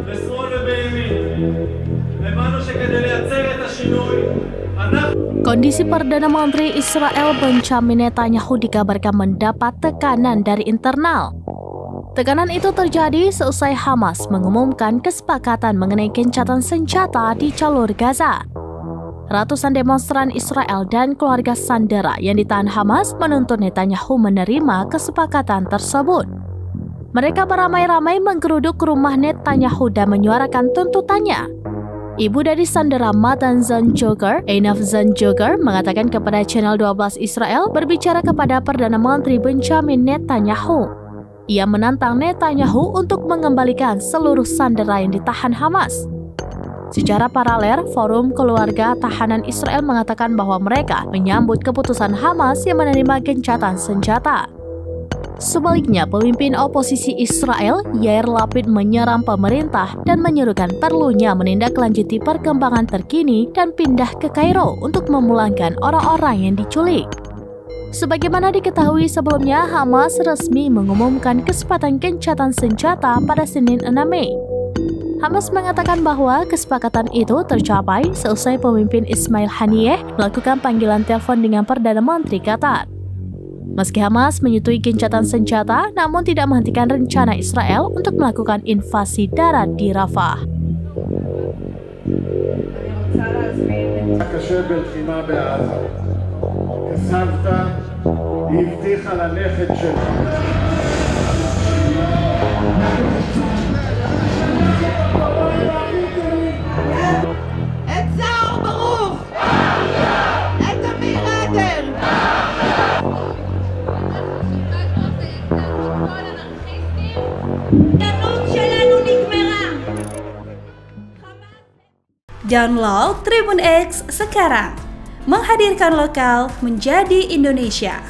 בשמאל ובימין, הבנו שכדי לייצר את השינוי, Kondisi Perdana Menteri Israel Benjamin Netanyahu dikabarkan mendapat tekanan dari internal. Tekanan itu terjadi seusai Hamas mengumumkan kesepakatan mengenai gencatan senjata di jalur Gaza. Ratusan demonstran Israel dan keluarga sandera yang ditahan Hamas menuntut Netanyahu menerima kesepakatan tersebut. Mereka beramai-ramai menggeruduk rumah Netanyahu dan menyuarakan tuntutannya. Ibu dari sandera Matan Zanjoger, Einaf Zanjoger, mengatakan kepada Channel 12 Israel berbicara kepada Perdana Menteri Benjamin Netanyahu. Ia menantang Netanyahu untuk mengembalikan seluruh sandera yang ditahan Hamas. Secara paralel, Forum Keluarga Tahanan Israel mengatakan bahwa mereka menyambut keputusan Hamas yang menerima gencatan senjata. Sebaliknya, pemimpin oposisi Israel, Yair Lapid, menyerang pemerintah dan menyerukan perlunya menindaklanjuti perkembangan terkini dan pindah ke Kairo untuk memulangkan orang-orang yang diculik. Sebagaimana diketahui sebelumnya, Hamas resmi mengumumkan kesepakatan gencatan senjata pada Senin 6 Mei. Hamas mengatakan bahwa kesepakatan itu tercapai seusai pemimpin Ismail Haniyeh melakukan panggilan telepon dengan Perdana Menteri Qatar. Meski Hamas menyetujui gencatan senjata, namun tidak menghentikan rencana Israel untuk melakukan invasi darat di Rafah. Download Tribun X sekarang, menghadirkan lokal menjadi Indonesia.